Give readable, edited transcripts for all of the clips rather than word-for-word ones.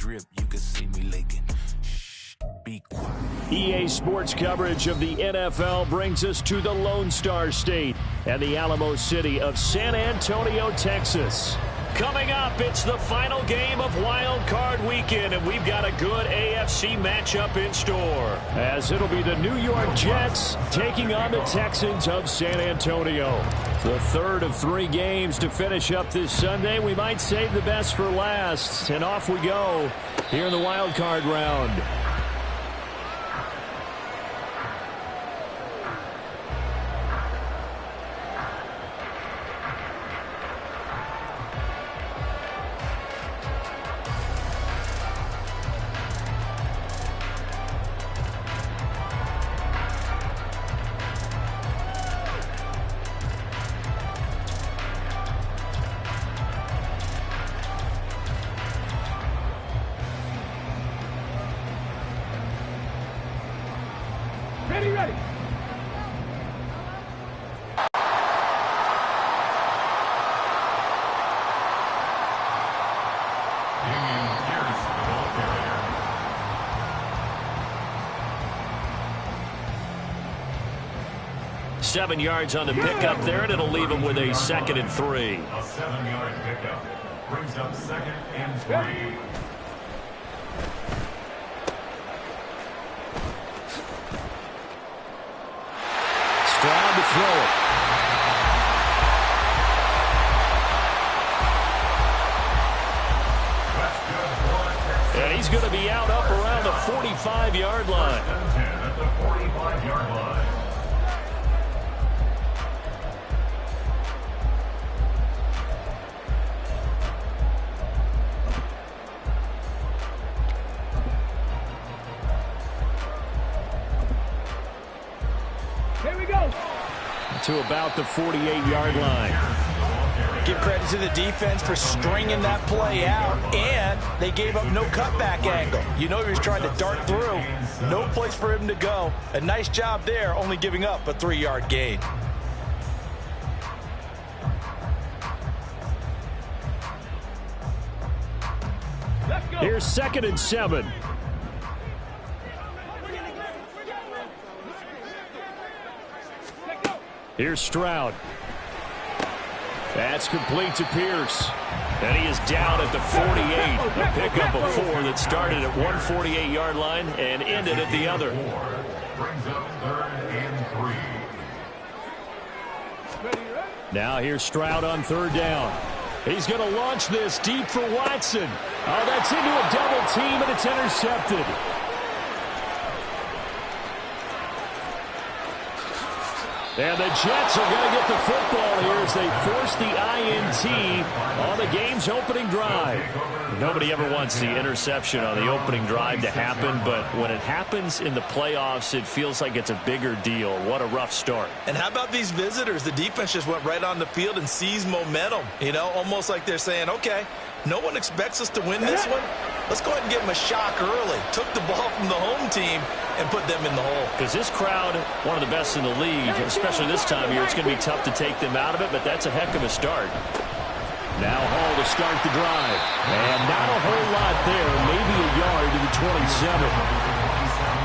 drip, you can see me leaking. Shh, be quiet. EA Sports coverage of the NFL brings us to the Lone Star State and the Alamo City of San Antonio, Texas. Coming up, it's the final game of Wild Card Weekend, and we've got a good AFC matchup in store, as it'll be the New York Jets taking on the Texans of San Antonio. The third of 3 games to finish up this Sunday. We might save the best for last, and off we go here in the Wild Card round. Ready. Seven yards on the pickup there, and it'll leave him with a 2nd and 3. A 7-yard pickup brings up 2nd and 3. Stroud to throw it. And he's going to be out up around the 45-yard line. At the 45-yard line. Here we go. To about the 48-yard line. Give credit to the defense for stringing that play out, and they gave up no cutback angle. You know he was trying to dart through. No place for him to go. A nice job there, only giving up a 3-yard gain. Let's go. Here's 2nd and 7. Here's Stroud. That's complete to Pierce. And he is down at the 48. A pickup of 4 that started at one 48-yard line and ended at the other. Brings up 3rd and 3. Now here's Stroud on 3rd down. He's going to launch this deep for Watson. Oh, that's into a double team, and it's intercepted. And the Jets are going to get the football here as they force the INT on the game's opening drive. Nobody ever wants the interception on the opening drive to happen, but when it happens in the playoffs, it feels like it's a bigger deal. What a rough start. And how about these visitors? The defense just went right on the field and seized momentum. You know, almost like they're saying, okay, no one expects us to win this one. Let's go ahead and give them a shock early. Took the ball from the home team and put them in the hole. Because this crowd, one of the best in the league, especially this time of year, it's going to be tough to take them out of it, but that's a heck of a start. Now Hall to start the drive. And not a whole lot there, maybe a yard to the 27.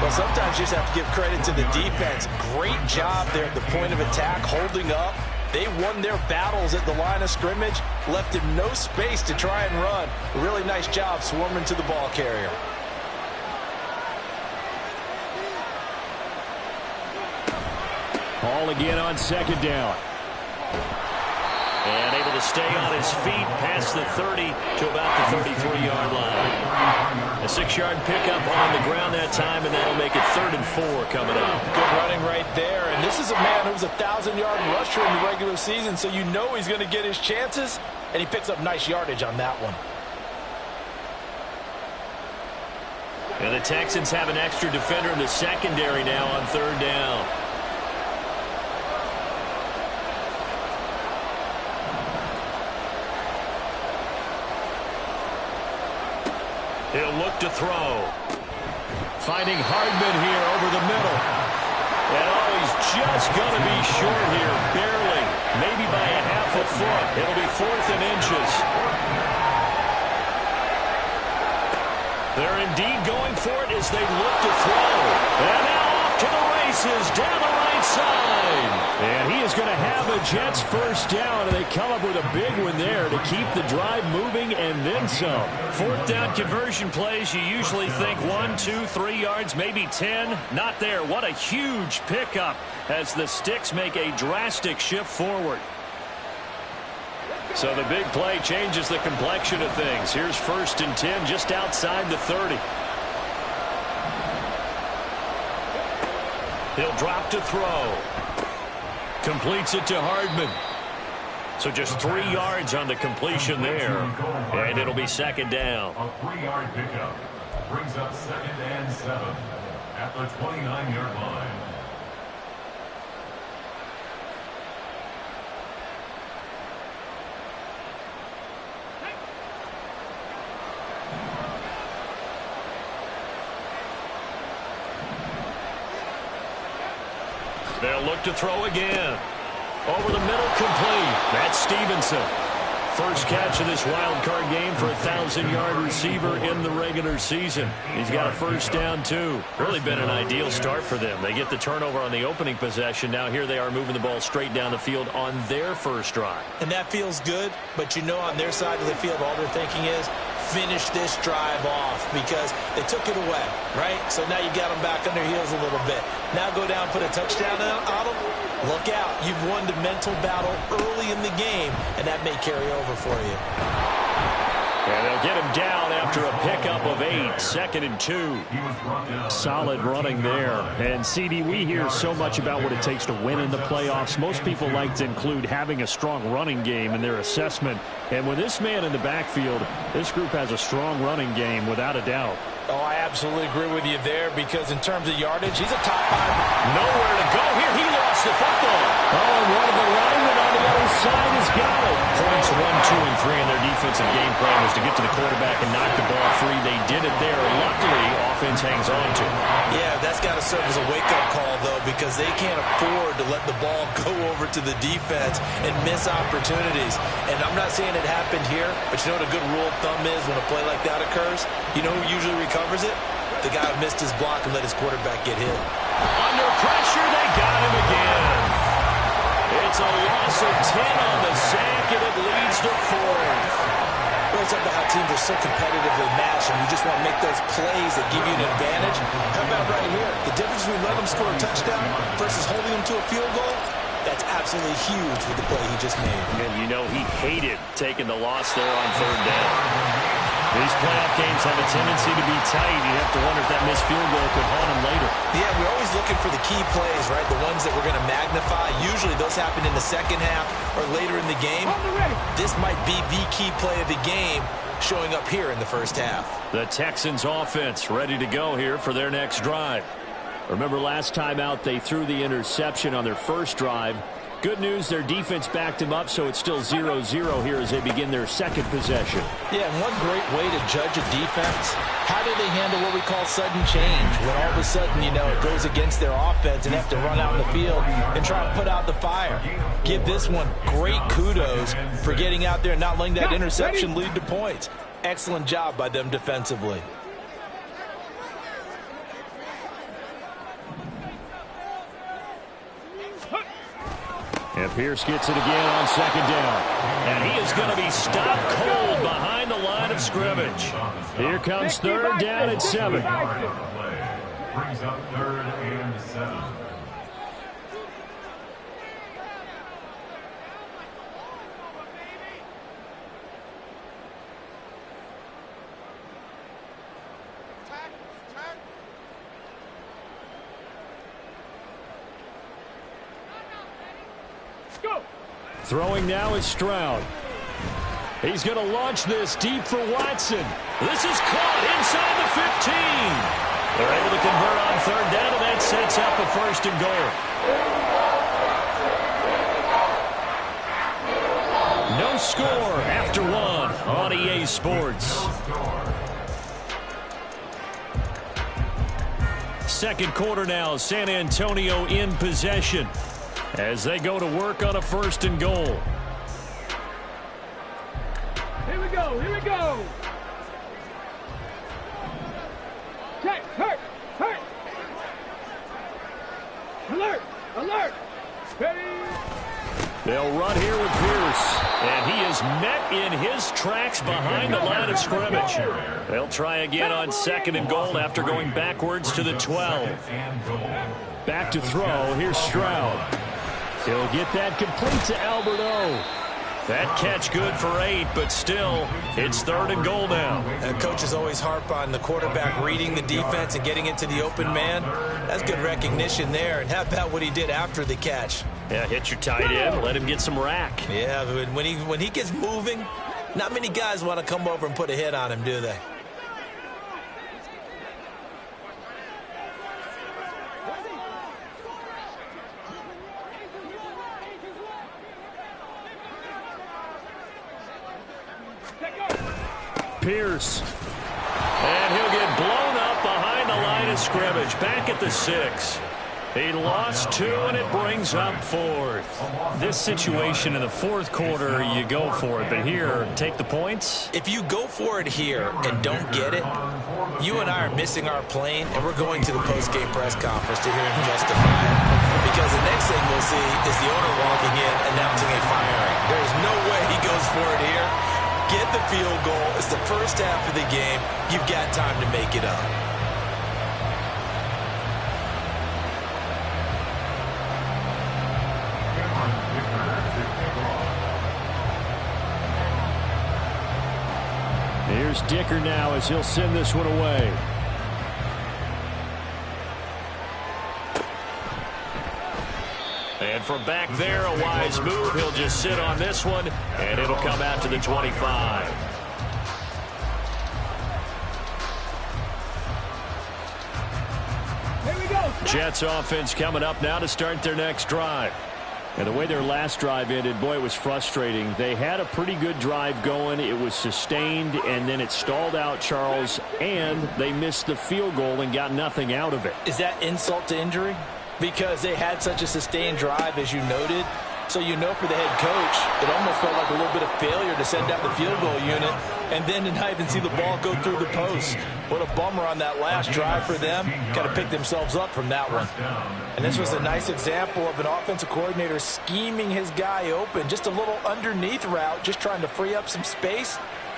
Well, sometimes you just have to give credit to the defense. Great job there at the point of attack, holding up. They won their battles at the line of scrimmage, left him no space to try and run. A really nice job swarming to the ball carrier. Hall again on 2nd down. And able to stay on his feet past the 30 to about the 33-yard line. A 6-yard pickup on the ground that time, and that'll make it 3rd and 4 coming up. Good running right there. And this is a man who's a 1,000-yard rusher in the regular season, so you know he's going to get his chances, and he picks up nice yardage on that one. And the Texans have an extra defender in the secondary now on 3rd down. He'll look to throw. Finding Hardman here over the middle. And oh, he's just going to be short here, barely. Maybe by a half a foot. It'll be 4th and inches. They're indeed going for it as they look to throw. And now off to the races down the right side. And he is going to have a Jets first down, and they come up with a big one there to keep the drive moving and then some. Fourth down conversion plays, you usually think 1, 2, 3 yards, maybe 10. Not there. What a huge pickup as the Sticks make a drastic shift forward. So the big play changes the complexion of things. Here's 1st and 10 just outside the 30. He'll drop to throw. Completes it to Hardman. So just 3 yards on the completion there. And it'll be 2nd down. A 3-yard pickup brings up 2nd and 7 at the 29-yard line. They'll look to throw again. Over the middle, complete. That's Stevenson. First catch of this wild card game for a 1,000-yard receiver in the regular season. He's got a first down, too. Really been an ideal start for them. They get the turnover on the opening possession. Now here they are moving the ball straight down the field on their first drive. And that feels good, but you know on their side of the field all they're thinking is finish this drive off because they took it away, right? So now you got them back on their heels a little bit. Now go down, put a touchdown on them. Look out. You've won the mental battle early in the game, and that may carry over for you. And they'll get him down after a pickup of 8, 2nd and 2. Solid running there. And, CD, we hear so much about what it takes to win in the playoffs. Most people like to include having a strong running game in their assessment. And with this man in the backfield, this group has a strong running game without a doubt. Oh, I absolutely agree with you there because in terms of yardage, he's a top 5. Nowhere to go here. He lost the football. Oh, and one of the linemen on the other side has got it. Points 1, 2, and 3 in their defensive game plan was to get to the quarterback and knock the ball free. They did it there. Luckily, offense hangs on to it. Yeah, that's got to serve as a wake-up call, though, because they can't afford to let the ball go over to the defense and miss opportunities. And I'm not saying it happened here, but you know what a good rule of thumb is when a play like that occurs? You know who usually recovers it? The guy who missed his block and let his quarterback get hit. Under pressure, they got him again. It's a loss of 10 on the sack, and it leads to 4th. Well, it's up to how teams are so competitively matched, and you just want to make those plays that give you an advantage. How about right here? The difference between letting them score a touchdown versus holding them to a field goal, that's absolutely huge with the play he just made. And you know he hated taking the loss there on 3rd down. These playoff games have a tendency to be tight. You have to wonder if that missed field goal could haunt them later. Yeah, we're always looking for the key plays, right? The ones that we're going to magnify. Usually those happen in the second half or later in the game. This might be the key play of the game showing up here in the first half. The Texans offense ready to go here for their next drive. Remember last time out they threw the interception on their first drive. Good news, their defense backed him up, so it's still 0-0 here as they begin their second possession. Yeah, and one great way to judge a defense, how do they handle what we call sudden change? When all of a sudden, you know, it goes against their offense and they have to run out in the field and try to put out the fire. Give this one great kudos for getting out there and not letting that interception lead to points. Excellent job by them defensively. And Pierce gets it again on 2nd down. And he is going to be stopped cold behind the line of scrimmage. Here comes 3rd down at 7. Brings up 3rd and 7. Throwing now is Stroud. He's going to launch this deep for Watson. This is caught inside the 15. They're able to convert on 3rd down, and that sets up a 1st and goal. No score after 1 on EA Sports. Second quarter now, San Antonio in possession as they go to work on a 1st and goal. Here we go, here we go. Check. Hurt. Alert. Ready. They'll run here with Pierce. And he is met in his tracks behind the line of scrimmage. They'll try again on 2nd and goal after going backwards to the 12. Back to throw. Here's Stroud. He'll get that complete to Alberto. That catch good for 8, but still, it's 3rd and goal now. And coaches always harp on the quarterback reading the defense and getting into the open man. That's good recognition there. And how about what he did after the catch? Yeah, hit your tight end, let him get some rack. Yeah, when he gets moving, not many guys want to come over and put a hit on him, do they? Pierce. And he'll get blown up behind the line of scrimmage. Back at the 6. He lost 2, and it brings up 4th. This situation in the 4th quarter, you go for it. But here, take the points. If you go for it here and don't get it, you and I are missing our plane, and we're going to the post-game press conference to hear him justify it. Because the next thing we'll see is the owner walking in announcing a firing. There's no way he goes for it here. Get the field goal. It's the first half of the game. You've got time to make it up. Here's Dicker now as he'll send this one away. And from back there, a wise move. He'll just sit on this one, and it'll come out to the 25. Here we go. Jets offense coming up now to start their next drive. And the way their last drive ended, boy, it was frustrating. They had a pretty good drive going. It was sustained, and then it stalled out, Charles, and they missed the field goal and got nothing out of it. Is that insult to injury? Because they had such a sustained drive, as you noted. So you know for the head coach, it almost felt like a little bit of failure to send out the field goal unit and then to not even see the ball go through the post. What a bummer on that last drive for them. Got to pick themselves up from that one. And this was a nice example of an offensive coordinator scheming his guy open. Just a little underneath route, just trying to free up some space,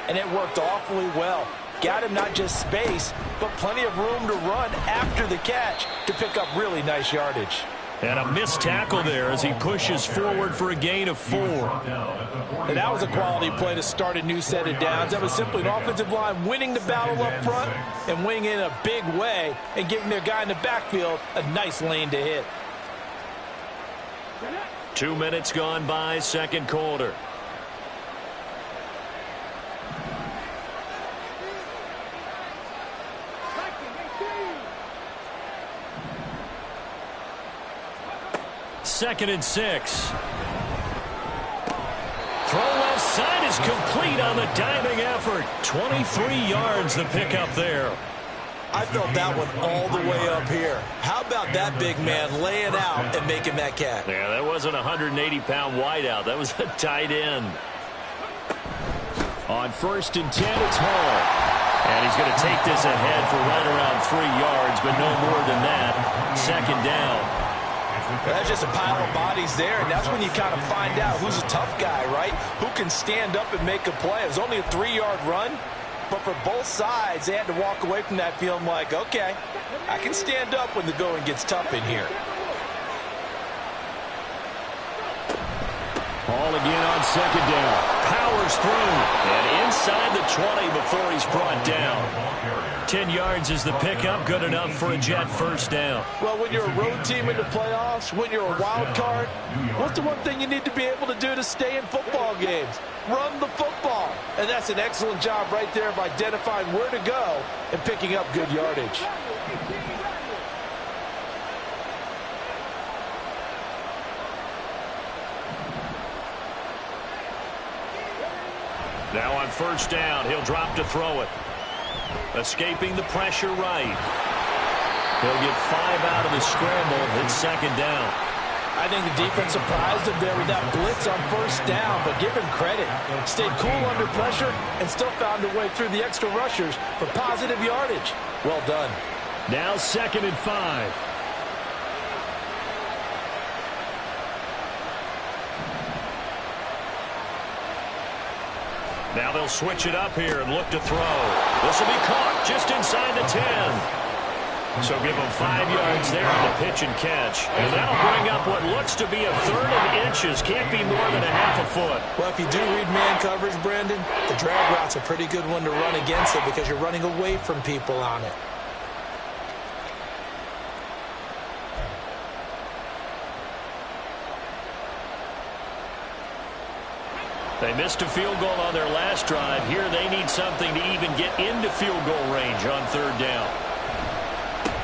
and it worked awfully well. Got him not just space, but plenty of room to run after the catch to pick up really nice yardage. And a missed tackle there as he pushes forward for a gain of 4. And that was a quality play to start a new set of downs. That was simply an offensive line winning the battle up front and winning in a big way and giving their guy in the backfield a nice lane to hit. 2 minutes gone by, 2nd quarter. Second and 6. Throw left side is complete on the diving effort. 23 yards the pickup there. I felt that one all the way up here. How about that big man laying out and making that catch? Yeah, that wasn't a 180-pound wideout. That was a tight end. On 1st and 10, it's Hall. And he's going to take this ahead for right around 3 yards, but no more than that. 2nd down. That's just a pile of bodies there, and that's when you kind of find out who's a tough guy, right? Who can stand up and make a play. It was only a 3-yard run, but for both sides, they had to walk away from that feeling like, okay, I can stand up when the going gets tough in here. Hall again on 2nd down. Powers through, and inside the 20 before he's brought down. 10 yards is the pickup, good enough for a Jet 1st down. Well, when you're a road team in the playoffs, when you're a wild card, what's the one thing you need to be able to do to stay in football games? Run the football. And that's an excellent job right there of identifying where to go and picking up good yardage. Now on 1st down, he'll drop to throw it. Escaping the pressure right. He'll get 5 out of the scramble. It's 2nd down. I think the defense surprised him there with that blitz on 1st down, but give him credit. Stayed cool under pressure and still found a way through the extra rushers for positive yardage. Well done. Now 2nd and 5. Now they'll switch it up here and look to throw. This will be caught just inside the 10. So give them 5 yards there on the pitch and catch. And that'll bring up what looks to be a 3rd and inches. Can't be more than a half a foot. Well, if you do read man coverage, Brandon, the drag route's a pretty good one to run against it because you're running away from people on it. They missed a field goal on their last drive. Here they need something to even get into field goal range on 3rd down.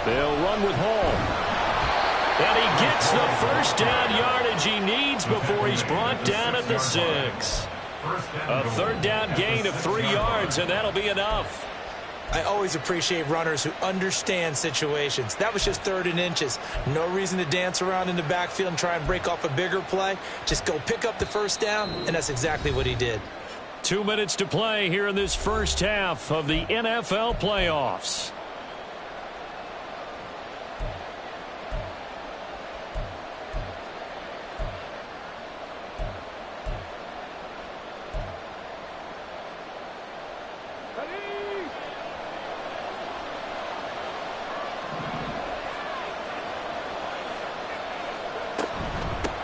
They'll run with Hall. And he gets the 1st down yardage he needs before he's brought down at the 6. A 3rd down gain of 3 yards, and that'll be enough. I always appreciate runners who understand situations. That was just 3rd and inches. No reason to dance around in the backfield and try and break off a bigger play. Just go pick up the 1st down, and that's exactly what he did. 2 minutes to play here in this first half of the NFL playoffs.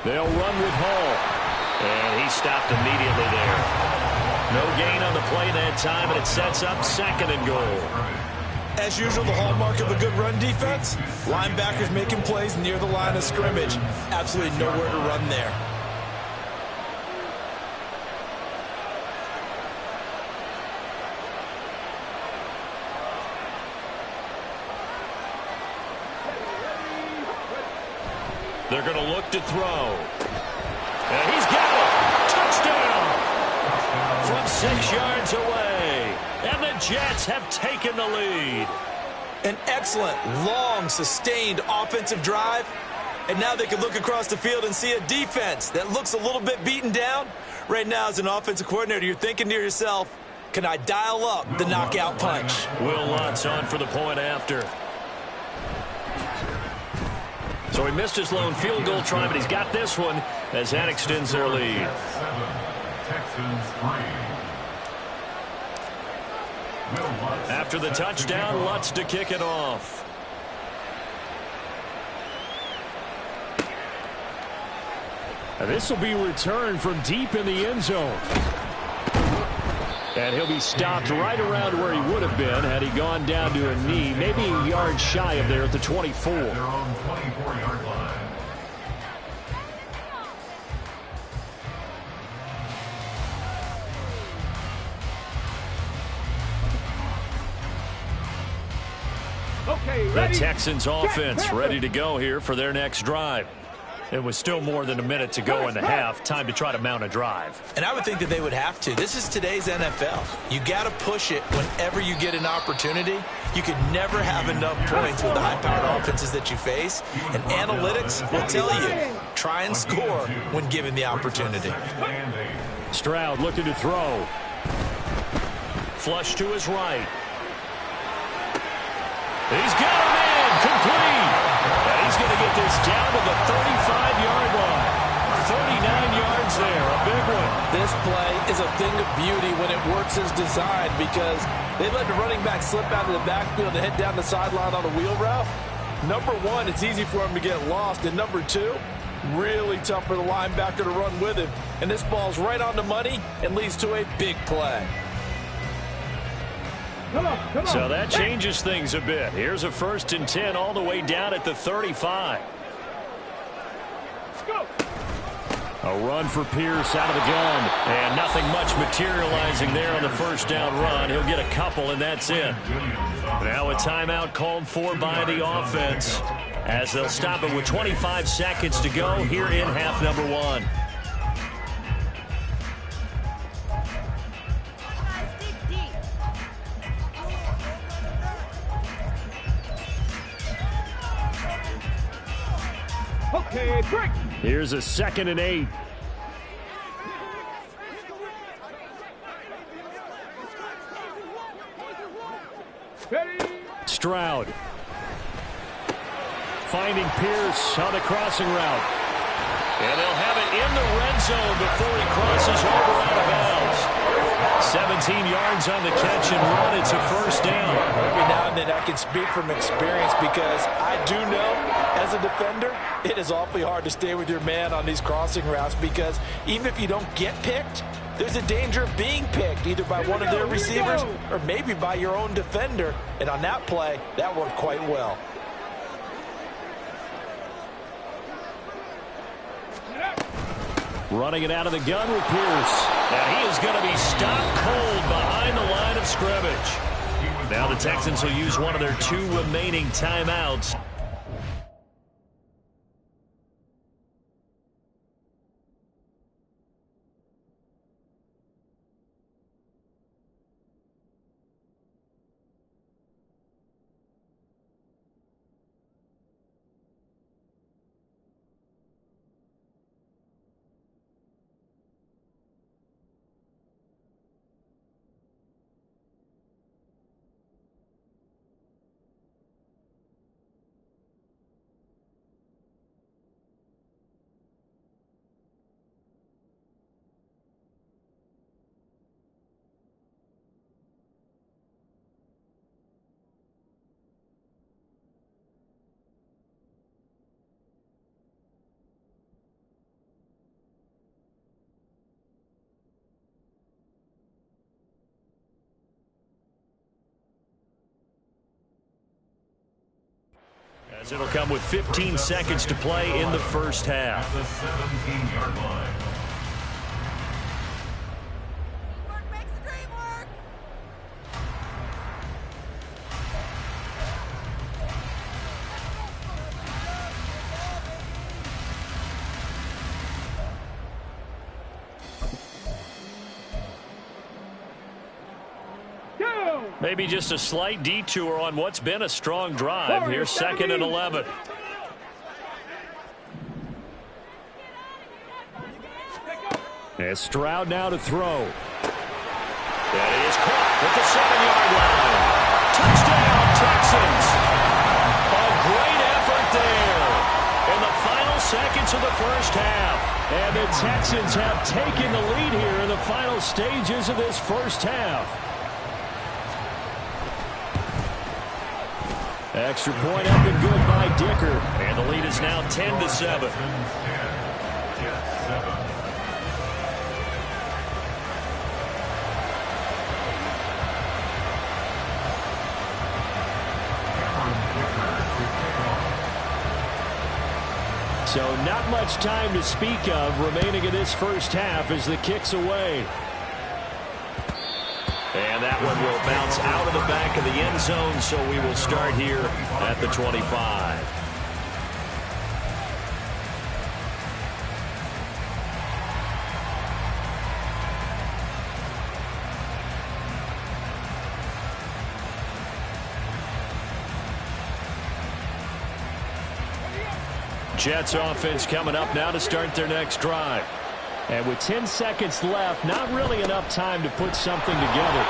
They'll run with Hall. And he stopped immediately there. No gain on the play that time, and it sets up 2nd and goal. As usual, the hallmark of a good run defense, linebackers making plays near the line of scrimmage. Absolutely nowhere to run there. They're going to look to throw. And he's got it. Touchdown. From 6 yards away. And the Jets have taken the lead. An excellent, long, sustained offensive drive. And now they can look across the field and see a defense that looks a little bit beaten down. Right now, as an offensive coordinator, you're thinking to yourself, can I dial up the knockout punch? Will Lutz on for the point after. So he missed his lone field goal try, but he's got this one as that extends their lead. Texans 3. After the touchdown, Lutz to kick it off. And this will be returned from deep in the end zone. And he'll be stopped right around where he would have been had he gone down to a knee, maybe a yard shy of there at the 24. Their own 24-yard line. Okay, The ready? Texans offense ready to go here for their next drive. It was still more than a minute to go in the half. Time to try to mount a drive. And I would think that they would have to. This is today's NFL. You got to push it whenever you get an opportunity. You could never have enough points with the high-powered offenses that you face. And analytics will tell you, try and score when given the opportunity. Stroud looking to throw. Flush to his right. He's got him in. Complete. And he's going to get this down to the 35-yard line. 39 yards there. A big one. This play is a thing of beauty when it works as designed because they let the running back slip out of the backfield and head down the sideline on a wheel route. Number one, it's easy for him to get lost. And number two, really tough for the linebacker to run with him. And this ball's right on the money and leads to a big play. Come on. So that changes things a bit. Here's a 1st and 10 all the way down at the 35. Let's go. A run for Pierce out of the gun. And nothing much materializing there on the 1st down run. He'll get a couple, and that's it. Now a timeout called for by the offense as they'll stop it with 25 seconds to go here in half number 1. Okay, break. Here's a 2nd and 8. Ready? Stroud. Finding Pierce on the crossing route. And they'll have it in the red zone before he crosses over out of bounds. 17 yards on the catch and run. It's a first down. Every now and then I can speak from experience because I do know as a defender it is awfully hard to stay with your man on these crossing routes because even if you don't get picked, there's a danger of being picked either by one of their receivers or maybe by your own defender. And on that play, that worked quite well. Running it out of the gun with Pierce. And he is going to be stopped cold behind the line of scrimmage. Now the Texans will use one of their 2 remaining timeouts. As it'll come with 15 seconds to play in the first half. At the 17-yard line. Teamwork makes the dream work. Maybe just a slight detour on what's been a strong drive. Here's 2nd and 11. And Stroud now to throw. That is caught at the 7-yard line. Touchdown, Texans. A great effort there in the final seconds of the first half. And the Texans have taken the lead here in the final stages of this first half. Extra point up and good by Dicker. And the lead is now 10-7. So not much time to speak of remaining in this first half as the kick's away. And that one will bounce out of the back of the end zone, so we will start here at the 25. Jets offense coming up now to start their next drive. And with 10 seconds left, not really enough time to put something together.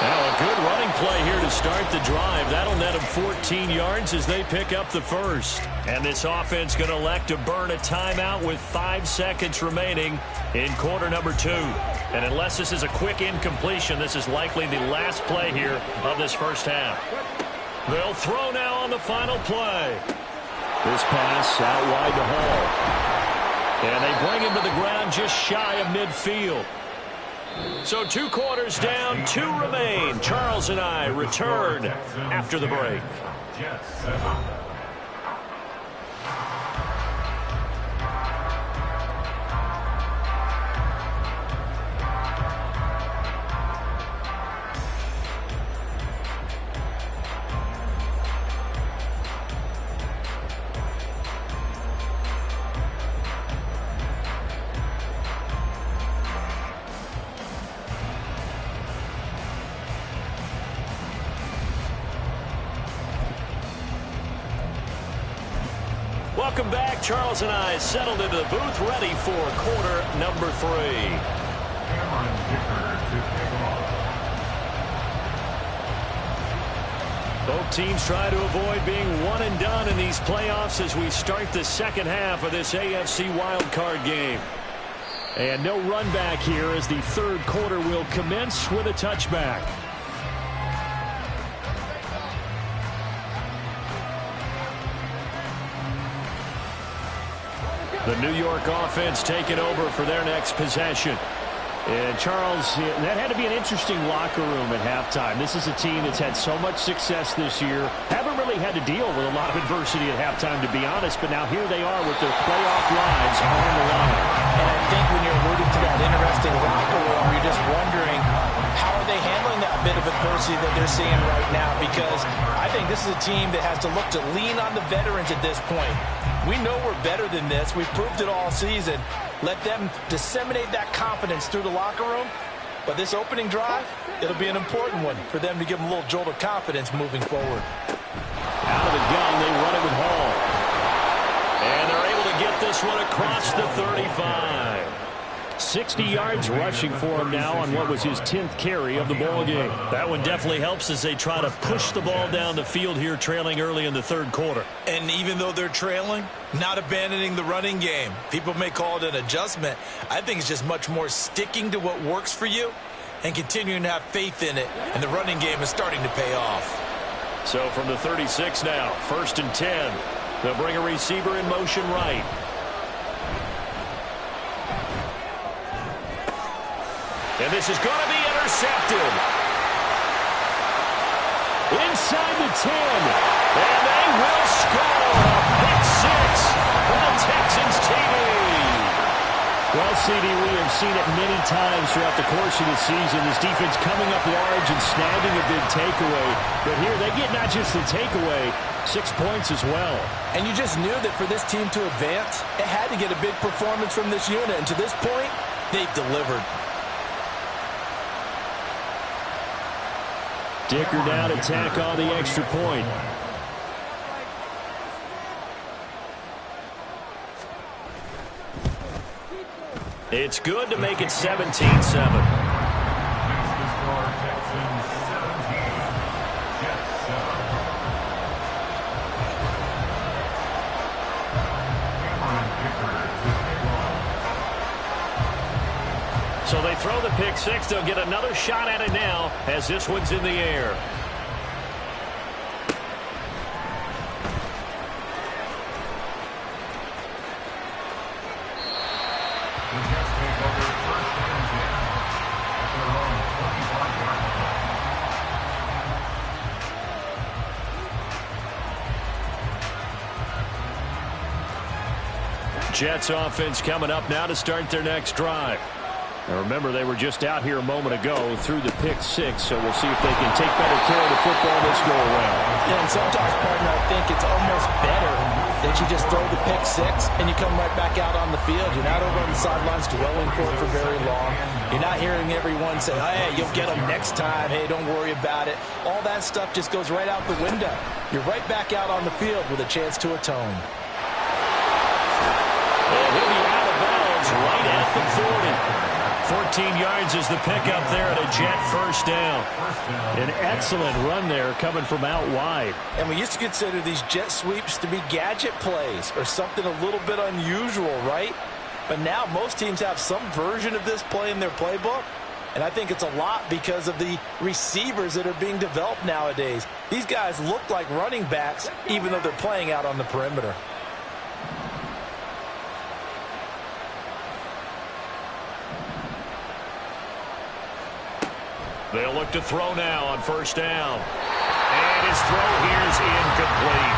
Now a good running play here to start the drive. That'll net them 14 yards as they pick up the first. And this offense going to elect to burn a timeout with 5 seconds remaining in quarter number 2. And unless this is a quick incompletion, this is likely the last play here of this first half. They'll throw now on the final play. This pass out wide to Hall. And they bring him to the ground just shy of midfield. So 2 quarters down, 2 remain. Charles and I return after the break. Welcome back. Charles and I settled into the booth, ready for quarter number 3. Both teams try to avoid being one and done in these playoffs as we start the second half of this AFC wildcard game. And no run back here as the third quarter will commence with a touchback. The New York offense taking over for their next possession. And Charles, that had to be an interesting locker room at halftime. This is a team that's had so much success this year. Haven't really had to deal with a lot of adversity at halftime, to be honest. But now here they are with their playoff lives on the line. And I think when you're alluding to that interesting locker room, you're just wondering, how are they handling that bit of adversity that they're seeing right now? Because I think this is a team that has to look to lean on the veterans at this point. We know we're better than this. We've proved it all season. Let them disseminate that confidence through the locker room. But this opening drive, it'll be an important one for them to give them a little jolt of confidence moving forward. Out of the gun, they run it with Hall. And they're able to get this one across the 35. 60 yards rushing for him now on what was his 10th carry of the ball game. That one definitely helps as they try to push the ball down the field here, trailing early in the third quarter. And even though they're trailing, not abandoning the running game. People may call it an adjustment. I think it's just much more sticking to what works for you and continuing to have faith in it. And the running game is starting to pay off. So from the 36 now, 1st and 10. They'll bring a receiver in motion right. And this is going to be intercepted. Inside the 10. And they will score. Pick 6 for the Texans TV. Well, CD, we have seen it many times throughout the course of the season. This defense coming up large and snagging a big takeaway. But here they get not just the takeaway, 6 points as well. And you just knew that for this team to advance, it had to get a big performance from this unit. And to this point, they've delivered. Dicker now to tack on the extra point. It's good to make it 17-7. So they throw the pick 6. They'll get another shot at it now as this one's in the air. Jets offense coming up now to start their next drive. Now remember, they were just out here a moment ago through the pick 6, so we'll see if they can take better care of the football this go around. Yeah, and sometimes, partner, I think it's almost better that you just throw the pick 6 and you come right back out on the field. You're not over on the sidelines dwelling for it for very long. You're not hearing everyone say, hey, you'll get them next time. Hey, don't worry about it. All that stuff just goes right out the window. You're right back out on the field with a chance to atone. And he'll be out of bounds right at the 40. 14 yards is the pickup there at a Jet first down. An excellent run there coming from out wide. And we used to consider these jet sweeps to be gadget plays or something a little bit unusual, right? But now most teams have some version of this play in their playbook. And I think it's a lot because of the receivers that are being developed nowadays. These guys look like running backs even though they're playing out on the perimeter. They'll look to throw now on first down. And his throw here is incomplete.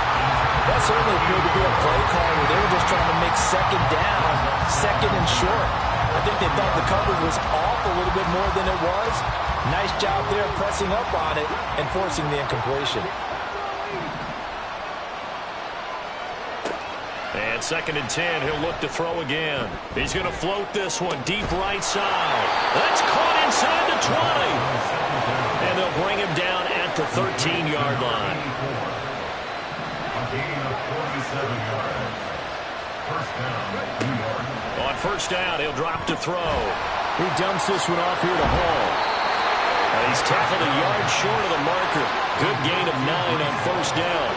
That certainly appeared to be a play call where they were just trying to make second down, second and short. I think they thought the coverage was off a little bit more than it was. Nice job there pressing up on it and forcing the incompletion. And 2nd and 10, he'll look to throw again. He's going to float this one deep right side. That's caught inside the 20. And they'll bring him down at the 13-yard line. A gain of 47 yards. First down, New York. On first down, he'll drop to throw. He dumps this one off here to Hall. And he's tackled a yard short of the marker. Good gain of 9 first down.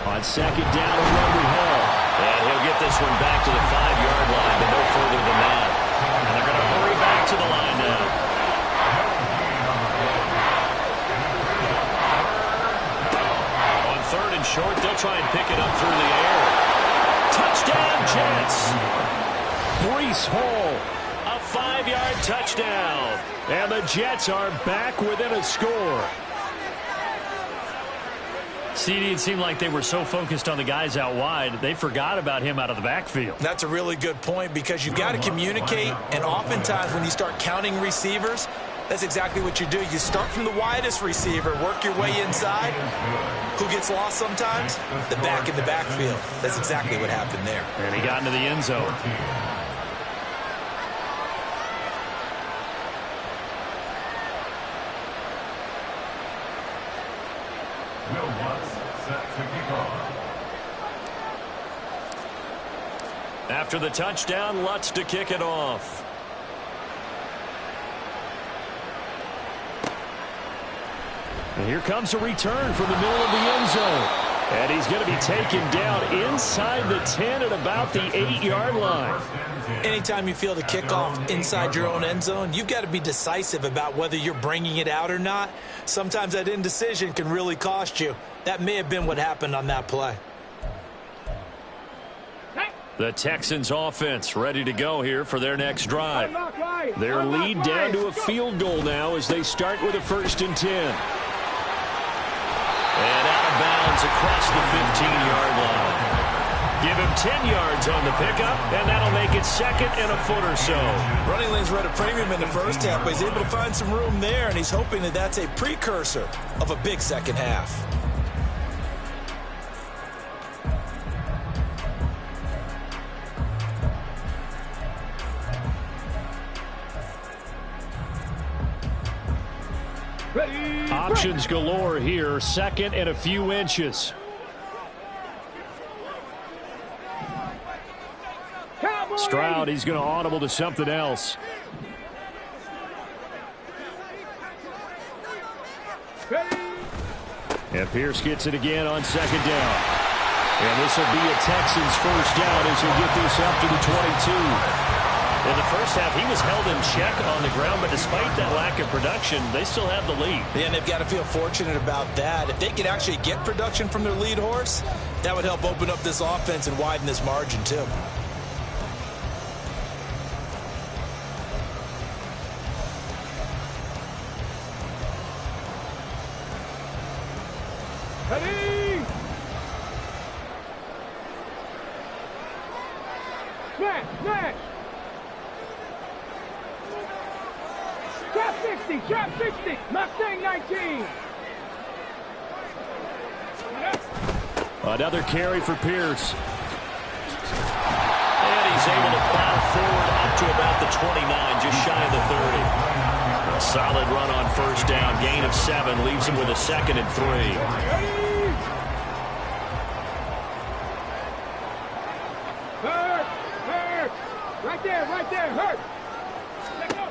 On second down, a run we haul. And he'll get this one back to the 5-yard line, but no further than that. And they're going to hurry back to the line now. On third and short, they'll try and pick it up through the air. Touchdown, Jets! Breece Hall, a 5-yard touchdown. And the Jets are back within a score. CD, it seemed like they were so focused on the guys out wide, they forgot about him out of the backfield. That's a really good point because you've got to communicate, and oftentimes when you start counting receivers, that's exactly what you do. You start from the widest receiver, work your way inside. Who gets lost sometimes? The back in the backfield. That's exactly what happened there. And he got into the end zone. After the touchdown, Lutz to kick it off. And here comes a return from the middle of the end zone. And he's going to be taken down inside the 10 at about the 8-yard line. Anytime you feel the kickoff inside your own end zone, you've got to be decisive about whether you're bringing it out or not. Sometimes that indecision can really cost you. That may have been what happened on that play. The Texans offense ready to go here for their next drive. Their lead down to a field goal now as they start with a 1st and 10. And out of bounds across the 15-yard line. Give him 10 yards on the pickup, and that'll make it 2nd and a foot or so. Running lanes were at a premium in the first half, but he's able to find some room there, and he's hoping that that's a precursor of a big second half. Options galore here, 2nd and a few inches. Stroud, he's going to audible to something else. And Pierce gets it again on 2nd down. And this will be a Texans first down as he'll get this up to the 22. In the first half, he was held in check on the ground, but despite that lack of production, they still have the lead. Yeah, and they've got to feel fortunate about that. If they could actually get production from their lead horse, that would help open up this offense and widen this margin, too. Ready! Smash! Smash! Trap 60! Trap 60! Mustang 19! Another carry for Pierce. And he's able to plow forward up to about the 29, just shy of the 30. A solid run on first down, gain of 7, leaves him with a 2nd and 3. Hurt! Hurt! Right there! Right there! Hurt! Let go!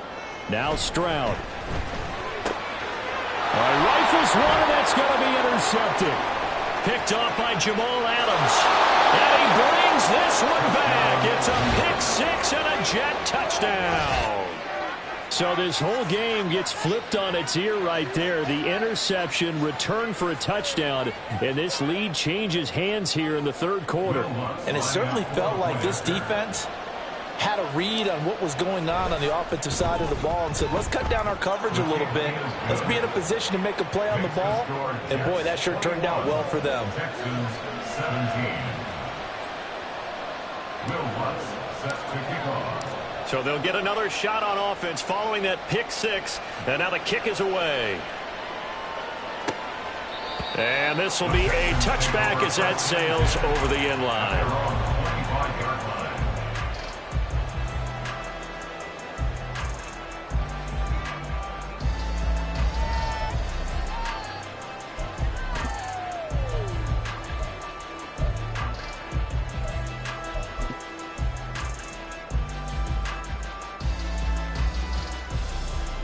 Now Stroud. Rifles one, and that's going to be intercepted. Picked off by Jamal Adams. And he brings this one back. It's a pick 6 and a Jet touchdown. So this whole game gets flipped on its ear right there. The interception, return for a touchdown, and this lead changes hands here in the 3rd quarter. And it certainly felt like this defense had a read on what was going on the offensive side of the ball and said, let's cut down our coverage a little bit. Let's be in a position to make a play on the ball. And, boy, that sure turned out well for them. Texans 17. Will Lutz set to kick off. So they'll get another shot on offense following that pick 6. And now the kick is away. And this will be a touchback as that sails over the end line.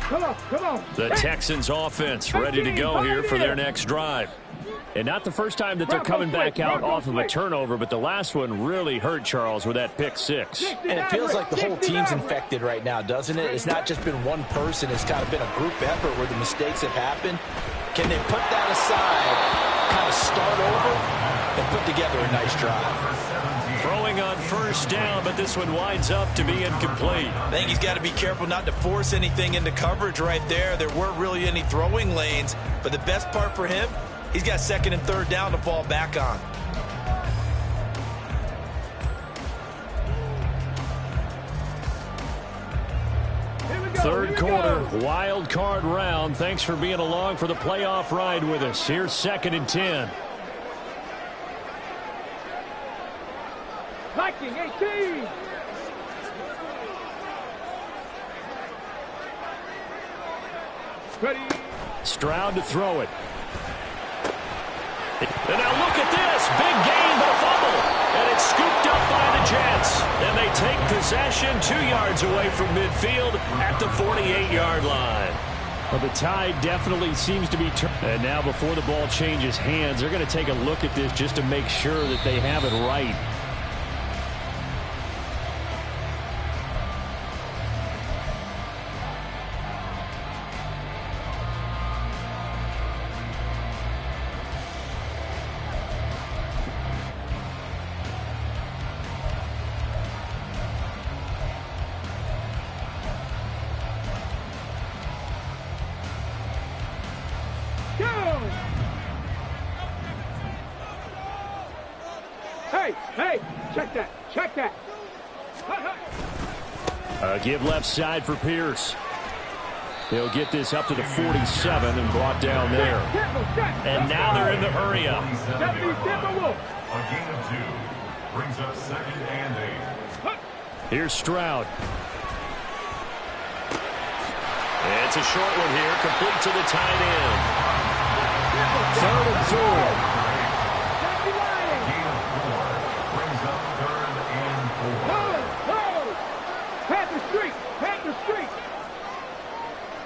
Come Come on. The Texans offense ready to go here for their next drive. And not the first time that they're coming back out off of a turnover, but the last one really hurt, Charles, with that pick six. And it feels like the whole team's infected right now, doesn't it? It's not just been one person. It's kind of been a group effort where the mistakes have happened. Can they put that aside, kind of start over, and put together a nice drive? Throwing on first down, but this one winds up to be incomplete. I think he's got to be careful not to force anything into coverage right there. There weren't really any throwing lanes, but the best part for him, he's got second and third down to fall back on. Third quarter, wild card round. Thanks for being along for the playoff ride with us. Here's 2nd and 10. Viking 18. Ready. Stroud to throw it. And now look at this. Big gain, but a fumble. And it's scooped up by the Jets. And they take possession 2 yards away from midfield at the 48-yard line. Well, the tide definitely seems to be turned. And now before the ball changes hands, they're going to take a look at this just to make sure that they have it right. Hey, check that. Give left side for Pierce. He'll get this up to the 47 and brought down there. And now they're in the hurry up. A gain of 2 brings up 2nd and 8. Here's Stroud. It's a short one here, complete to the tight end. 3rd and 4.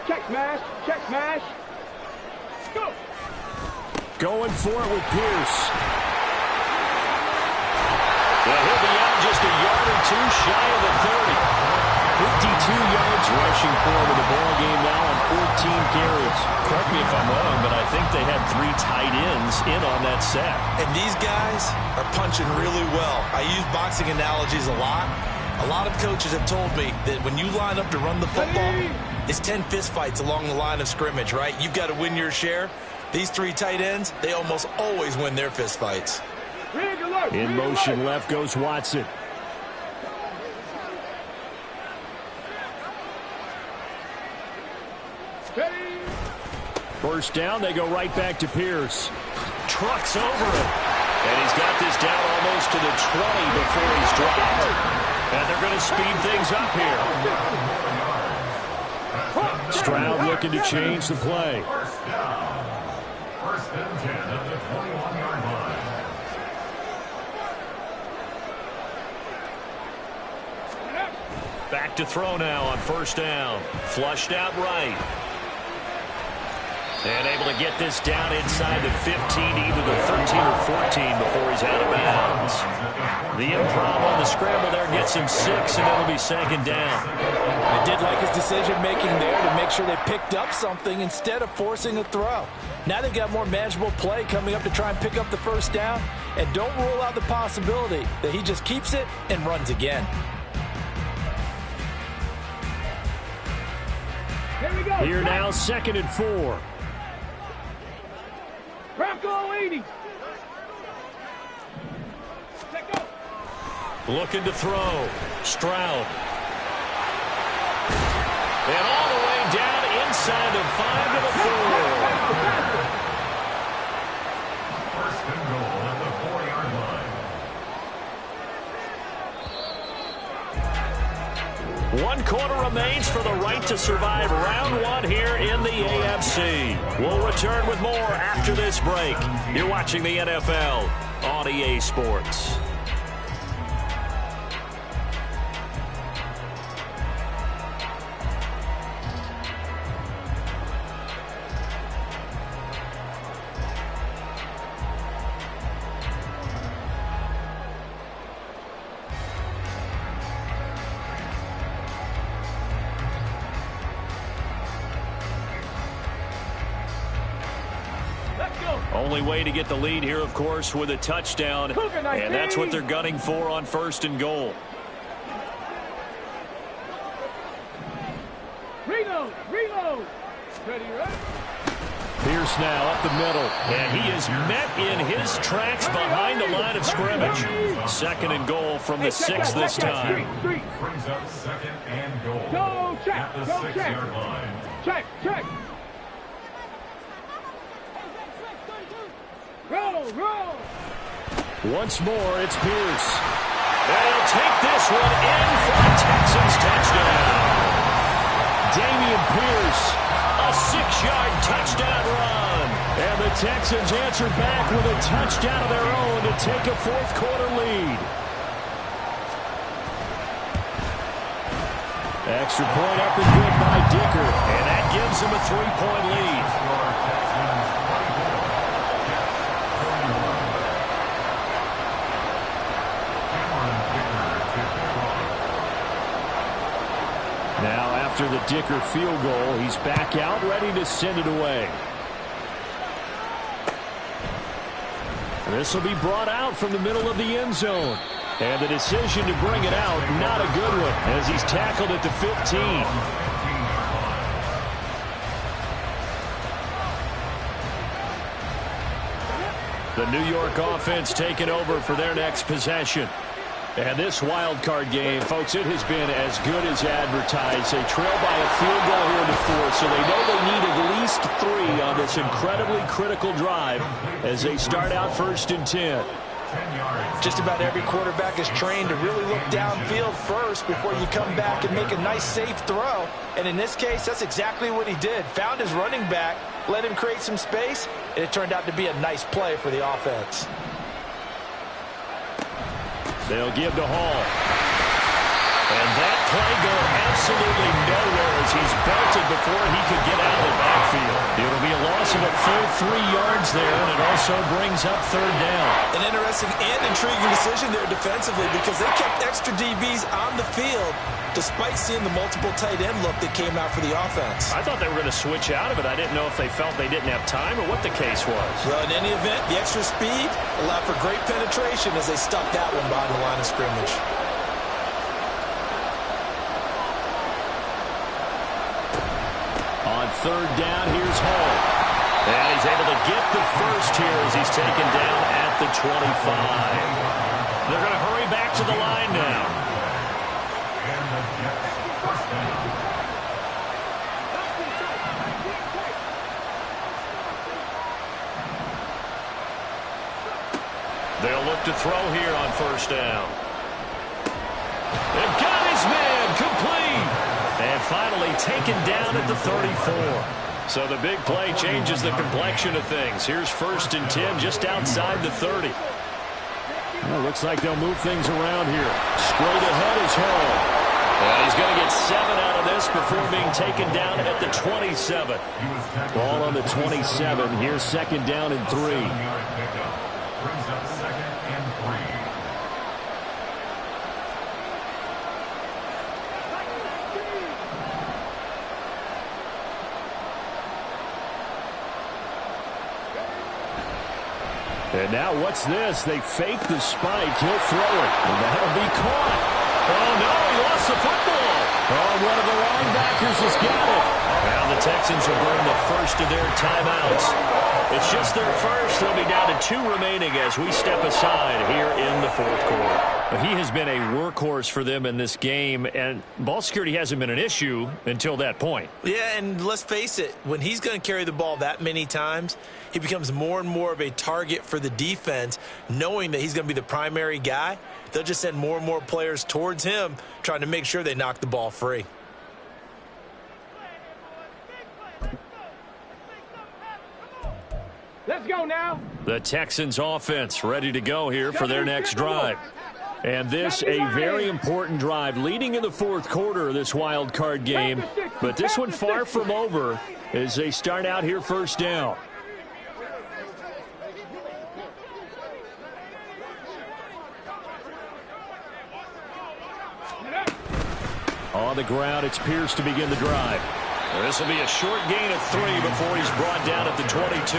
Check smash. Go. Going for it with Pierce. Well, he'll be out just a yard or two shy of the 30. 52 yards rushing forward the ball game now on 14 carries. Correct me if I'm wrong, but I think they had 3 tight ends in on that set. And these guys are punching really well. I use boxing analogies a lot. A lot of coaches have told me that when you line up to run the football, it's 10 fistfights along the line of scrimmage, right? You've got to win your share. These 3 tight ends, they almost always win their fistfights. In motion left goes Watson. First down, they go right back to Pierce. Trucks over it. And he's got this down almost to the 20 before he's dropped. And they're going to speed things up here. Stroud looking to change the play. First and 10 at the 21-yard line. Back to throw now on first down. Flushed out right. And able to get this down inside the 15, either the 13 or 14 before he's out of bounds. The improv on the scramble there gets him 6, and it'll be 2nd down. I did like his decision-making there to make sure they picked up something instead of forcing a throw. Now they've got more manageable play coming up to try and pick up the first down, and don't rule out the possibility that he just keeps it and runs again. Here we go. Here now, 2nd and 4. Bronco 80. Looking to throw. Stroud. And all the way down inside the 5 to the 4. First and goal at the 4-yard line. 1 quarter remains for the right to survive round 1 here in the AFC. We'll return with more after this break. You're watching the NFL on EA Sports. Only way to get the lead here, of course, with a touchdown. And that's what they're gunning for on 1st and goal. Reload! Reload! Ready, right? Pierce now up the middle, and he is met in his tracks behind the line of scrimmage. 2nd and goal from the 6 this time. Brings up 2nd and goal. Go check! At the Go 6-yard line. Check! Check! Roll! Roll! Once more, it's Pierce. They'll take this one in for a Texans touchdown. Damian Pierce, a 6-yard touchdown run. And the Texans answer back with a touchdown of their own to take a 4th quarter lead. Extra point up and good by Dicker. And that gives them a 3-point lead. Now, after the Dicker field goal, he's back out, ready to send it away. This will be brought out from the middle of the end zone. And the decision to bring it out, not a good one, as he's tackled at the 15. The New York offense taking over for their next possession. And this wild card game, folks, it has been as good as advertised. They trail by a field goal here in the 4th, so they know they need at least 3 on this incredibly critical drive as they start out 1st and 10. Just about every quarterback is trained to really look downfield first before you come back and make a nice, safe throw. And in this case, that's exactly what he did. Found his running back, let him create some space, and it turned out to be a nice play for the offense. They'll give to Hall. And that play going absolutely nowhere as he's belted before he could get out of the backfield. It'll be a loss of a full 3 yards there, and it also brings up 3rd down. An interesting and intriguing decision there defensively because they kept extra DBs on the field despite seeing the multiple tight end look that came out for the offense. I thought they were going to switch out of it. I didn't know if they felt they didn't have time or what the case was. Well, in any event, the extra speed allowed for great penetration as they stuffed that one behind the line of scrimmage. On 3rd down, here's Hall. And he's able to get the first here as he's taken down at the 25. They're going to hurry back to the line now. They'll look to throw here on 1st down. They've got his man complete. And finally taken down at the 34. So the big play changes the complexion of things. Here's 1st and 10 just outside the 30. Well, looks like they'll move things around here. Straight ahead is Hall. And he's going to get 7 out of this before being taken down at the 27. Ball on the 27. Here's 2nd down and 3. Brings up 2nd and 3. And now what's this? They fake the spike. He'll throw it. And that'll be caught. Oh, no, he lost the football. Oh, one of the linebackers has got it. Now the Texans will burn the first of their timeouts. It's just their first. They'll be down to 2 remaining as we step aside here in the 4th quarter. But he has been a workhorse for them in this game, and ball security hasn't been an issue until that point. Yeah, and let's face it, when he's going to carry the ball that many times, he becomes more and more of a target for the defense, knowing that he's going to be the primary guy. They'll just send more and more players towards him, trying to make sure they knock the ball free. Let's go now. The Texans offense ready to go here for their next drive. And this a very important drive leading in the 4th quarter of this wild card game. But this one far from over as they start out here 1st down. On the ground, it's Pierce to begin the drive. This will be a short gain of 3 before he's brought down at the 22.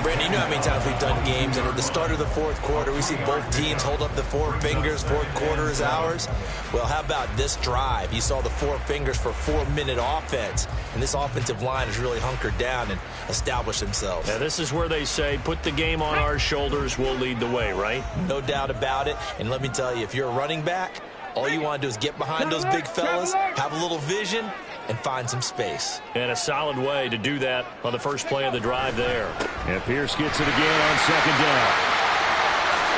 Brandon, you know how many times we've done games, and at the start of the fourth quarter, we see both teams hold up the 4 fingers, fourth quarter is ours. Well, how about this drive? You saw the 4 fingers for 4-minute offense, and this offensive line has really hunkered down and established themselves. Now, this is where they say, put the game on our shoulders, we'll lead the way, right? No doubt about it, and let me tell you, if you're a running back, all you want to do is get behind those big fellas, have a little vision, and find some space. And a solid way to do that on the first play of the drive there. And Pierce gets it again on second down.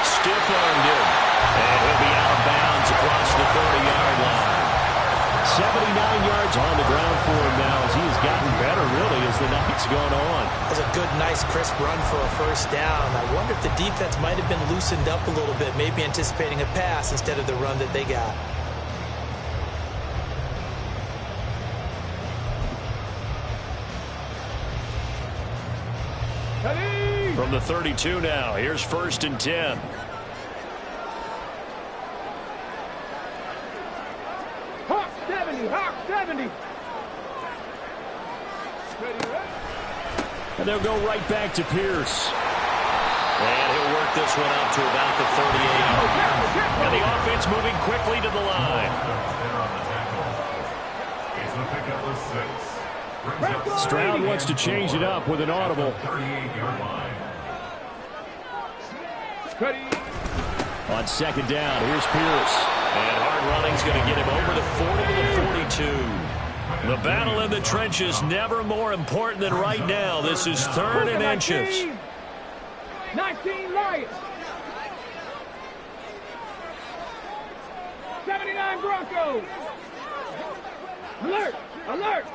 Stiff-armed him. And he'll be out of bounds across the 30-yard line. 79 yards on the ground for him now as he has gotten better, really, as the night's gone on. That was a good, nice, crisp run for a first down. I wonder if the defense might have been loosened up a little bit, maybe anticipating a pass instead of the run that they got. From the 32 now, here's 1st and 10. Hawk 70, Hawk 70. And they'll go right back to Pierce. And he'll work this one out to about the 38. And the offense moving quickly to the line. It's a pickup of 6. Stroud wants to change it up with an audible. 38-yard line. On second down, here's Pierce. And hard running's going to get him over the 40 to the 42. The battle in the trenches never more important than right now. This is 3rd and inches. 19 Lions. 79 Broncos. Alert! Alert!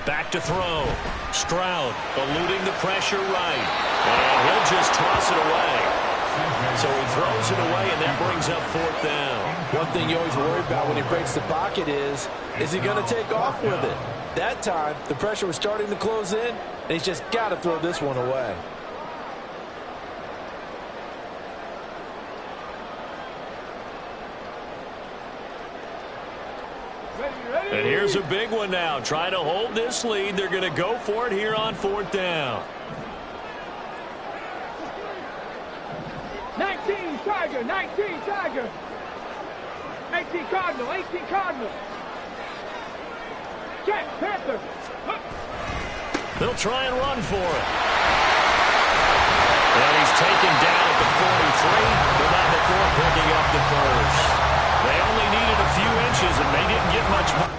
Back to throw. Stroud eluding the pressure right. And he'll just toss it away. So he throws it away, and that brings up 4th down. One thing you always worry about when he breaks the pocket is he going to take off with it? That time, the pressure was starting to close in, and he's just got to throw this one away. And here's a big one now. Trying to hold this lead. They're going to go for it here on 4th down. 19 Tiger, 19 Tiger. 18 Cardinal, 18 Cardinal. Check, Panther. They'll try and run for it. And he's taken down at the 43, but not before picking up the first. They only needed a few inches, and they didn't get much more.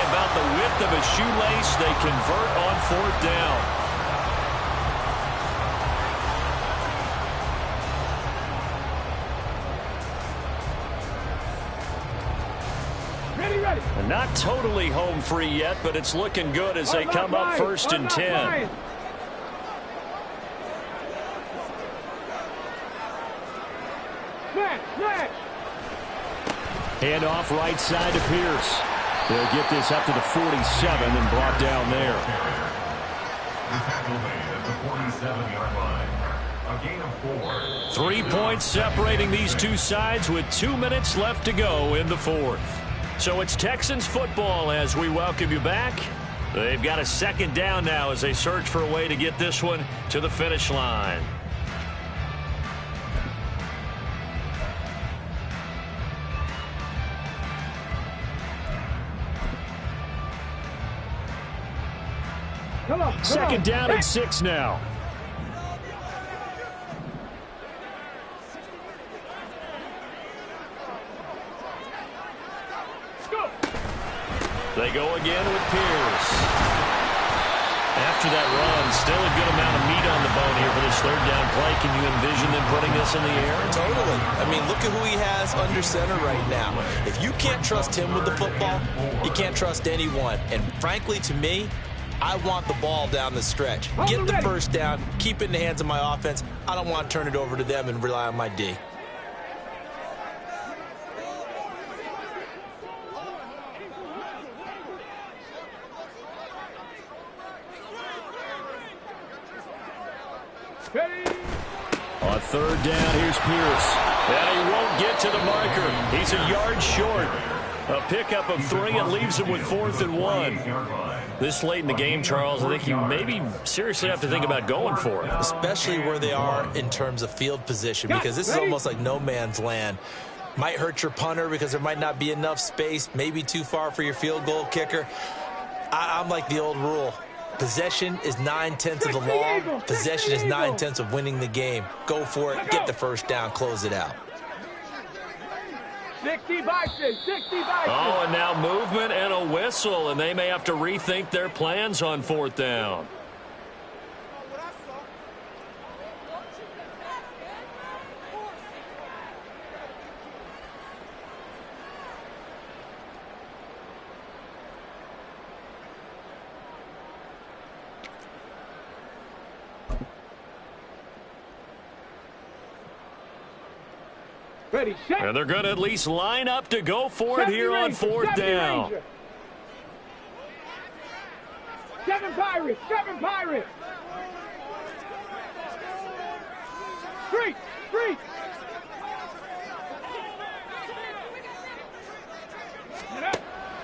About the width of a shoelace, they convert on 4th down. And not totally home free yet, but it's looking good as they come up 1st and 10. Hand off right side to Pierce. They'll get this up to the 47 and brought down there. The tackle made at the 47-yard line. A gain of 4. 3 points separating these two sides with 2 minutes left to go in the 4th. So it's Texans football as we welcome you back. They've got a 2nd down now as they search for a way to get this one to the finish line. Come on, 2nd down and 6 now. They go again with Pierce. After that run, still a good amount of meat on the bone here for this 3rd down play. Can you envision them putting this in the air? Totally. I mean, look at who he has under center right now. If you can't trust him with the football, you can't trust anyone. And frankly, to me, I want the ball down the stretch. Get the first down, keep it in the hands of my offense. I don't want to turn it over to them and rely on my D. On third down, here's Pierce. And he won't get to the marker. He's a yard short. A pickup of 3 and leaves him with 4th and 1. This late in the game, Charles, I think you maybe seriously have to think about going for it. Especially where they are in terms of field position, because this is almost like no man's land. Might hurt your punter because there might not be enough space, maybe too far for your field goal kicker. I'm like the old rule. Possession is 9/10 of the law. Possession is 9/10 of winning the game. Go for it. Get the first down. Close it out. 60 Bison, 60 Bison. Oh, and now movement and a whistle, and they may have to rethink their plans on 4th down. Ready, set. And they're going to at least line up to go for it here on 4th down. 7 Pirates, 7 Pirates. 3.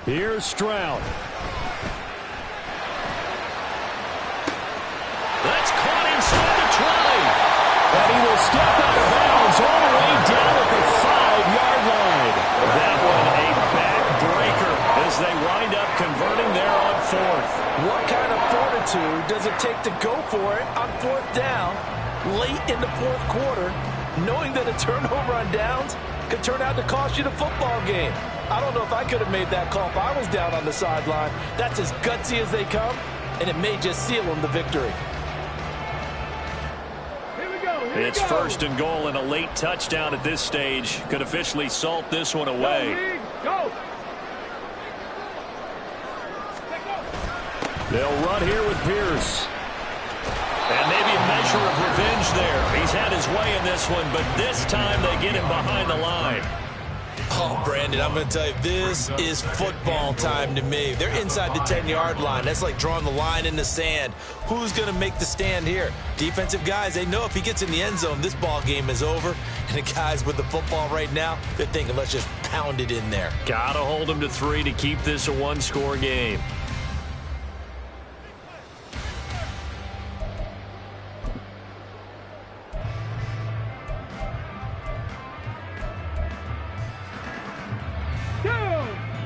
Here's Stroud. That's caught inside the 20. And he will step out of bounds all the way down at the 5-yard line. That one a backbreaker as they wind up converting there on 4th. What kind of fortitude does it take to go for it on 4th down late in the 4th quarter, knowing that a turnover on downs could turn out to cost you the football game? I don't know if I could have made that call if I was down on the sideline. That's as gutsy as they come, and it may just seal them the victory. It's 1st and goal and a late touchdown at this stage. Could officially salt this one away. Go. They'll run here with Pierce. And maybe a measure of revenge there. He's had his way in this one, but this time they get him behind the line. Oh, Brandon, I'm going to tell you, this is football time to me. They're inside the 10-yard line. That's like drawing the line in the sand. Who's going to make the stand here? Defensive guys, they know if he gets in the end zone, this ball game is over. And the guys with the football right now, they're thinking, let's just pound it in there. Got to hold them to 3 to keep this a one-score game.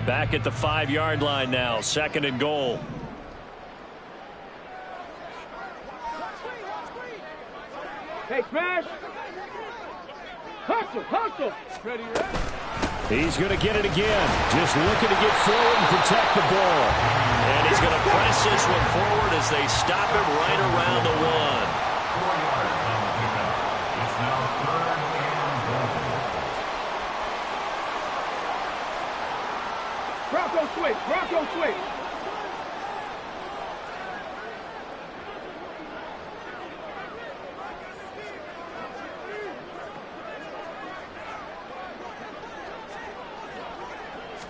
Back at the 5-yard line now, 2nd and goal. Hey, smash. Hustle. Ready. He's going to get it again. Just looking to get forward and protect the ball. And he's going to press this one forward as they stop him right around the 1. 4 yards on the pickup. It's now 3rd and goal. Bronco switch.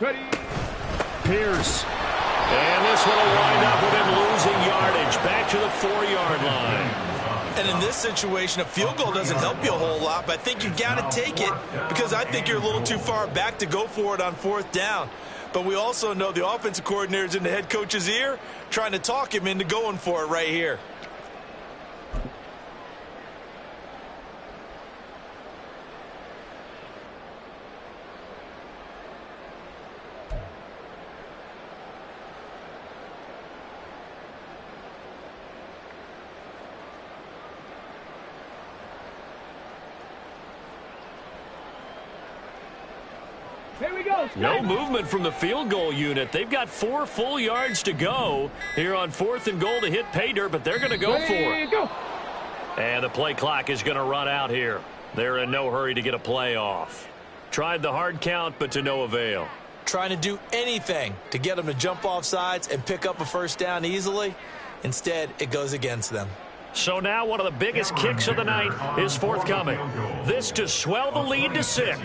Ready. Pierce. And this one will wind up with him losing yardage. Back to the 4-yard line. And in this situation, a field goal doesn't help you a whole lot, but I think you've got to take it because I think you're a little too far back to go for it on 4th down. But we also know the offensive coordinator's in the head coach's ear trying to talk him into going for it right here. Here we go. No movement from the field goal unit. They've got 4 full yards to go here on 4th and goal to hit pay dirt, but they're going to go for it. Go. And the play clock is going to run out here. They're in no hurry to get a play off. Tried the hard count, but to no avail. trying to do anything to get them to jump off sides and pick up a first down easily. Instead, it goes against them. So now one of the biggest kicks of the night is forthcoming. This to swell the lead to 6. And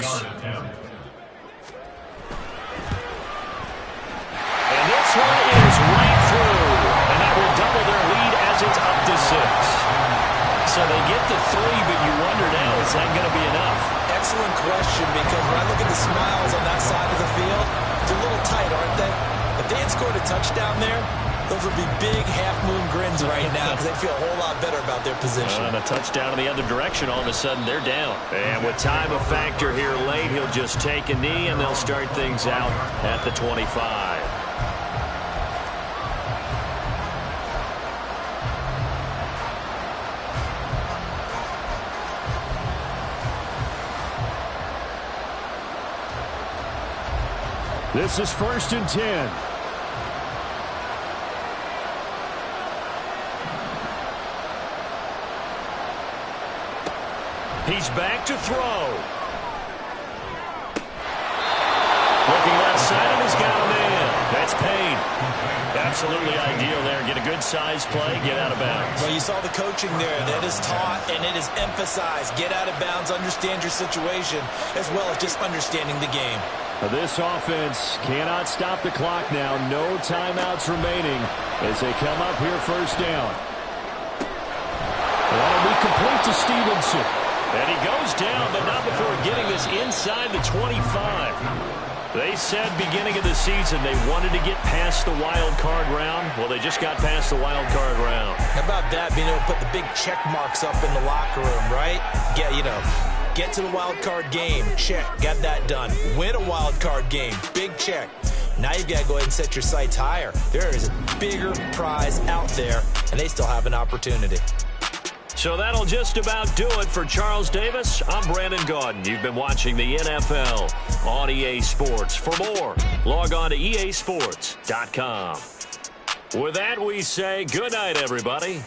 this one is right through. And that will double their lead as it's up to 6. So they get to 3, but you wonder now, is that going to be enough? Excellent question, because when I look at the smiles on that side of the field, they're a little tight, aren't they? If they had scored a touchdown there, those would be big half-moon grins right now because they feel a whole lot better about their position. And a touchdown in the other direction, all of a sudden they're down. And with time a factor here late, he'll just take a knee and they'll start things out at the 25. This is 1st and 10. He's back to throw. Looking left side, and he's got a man. That's Payne. Absolutely ideal there. Get a good size play, get out of bounds. Well, you saw the coaching there. That is taught and it is emphasized. Get out of bounds, understand your situation, as well as just understanding the game. This offense cannot stop the clock now. No timeouts remaining as they come up here 1st down. That'll be complete to Stevenson. And he goes down, but not before getting this inside the 25. They said beginning of the season they wanted to get past the wild card round. Well, they just got past the wild card round. How about that, being able to put the big check marks up in the locker room, right? Get to the wild card game. Check. Got that done. Win a wild card game. Big check. Now you've got to go ahead and set your sights higher. There is a bigger prize out there, and they still have an opportunity. So that'll just about do it for Charles Davis. I'm Brandon Gaudin. You've been watching the NFL on EA Sports. For more, log on to easports.com. With that, we say good night, everybody.